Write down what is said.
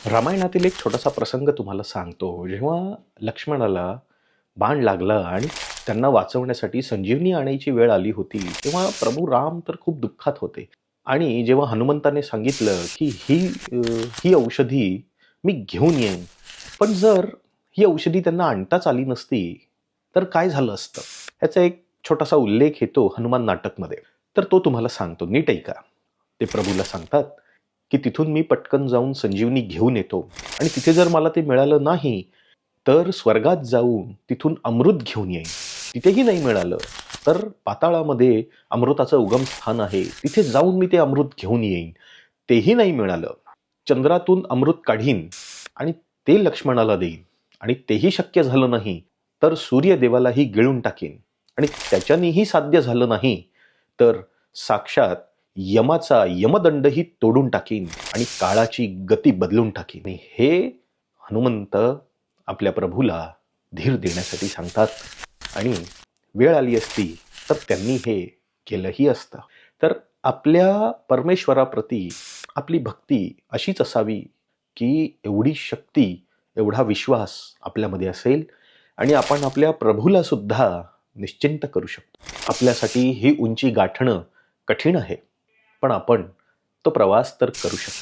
रामायणातील एक छोटासा प्रसंग तुम्हाला सांगतो. जेव्हा लक्ष्मणाला बाण लागला आणि त्यांना वाचवण्यासाठी संजीवनी आणायची वेळ आली होती, तेव्हा प्रभू राम तर खूप दुःखात होते. आणि जेव्हा हनुमंताने सांगितलं, की ही औषधी मी घेऊन येईन. पण जर ही औषधी त्यांना आणताच आली नसती, तर काय झालं असतं? ह्याचा एक छोटासा उल्लेख येतो हनुमान नाटकमध्ये. तर तो तुम्हाला सांगतो, नीट ऐका. ते प्रभूला सांगतात, की तिथून मी पटकन जाऊन संजीवनी घेऊन येतो आणि तिथे जर मला ते मिळालं नाही, तर स्वर्गात जाऊन तिथून अमृत घेऊन येईन. तिथेही नाही मिळालं, तर पाताळामध्ये अमृताचं उगम स्थान आहे. तिथे जाऊन मी ते अमृत घेऊन येईन. तेही नाही मिळालं, चंद्रातून अमृत काढीन आणि ते लक्ष्मणाला देईन. आणि तेही शक्य झालं नाही, तर सूर्यदेवालाही गिळून टाकीन. आणि त्याच्यानेही साध्य झालं नाही, तर साक्षात यमाचा यमदंडही तोडून टाकीन आणि काळाची गती बदलून टाकीन. आणि हे हनुमंत आपल्या प्रभूला धीर देण्यासाठी सांगतात. आणि वेळ आली असती तर त्यांनी हे केलंही असतं. तर आपल्या परमेश्वराप्रती आपली भक्ती अशीच असावी, की एवढी शक्ती, एवढा विश्वास आपल्यामध्ये असेल आणि आपण आपल्या प्रभूला सुद्धा निश्चिंत करू शकतो. आपल्यासाठी ही उंची गाठणं कठीण आहे, पण आपण तो प्रवास तर करू शकतो.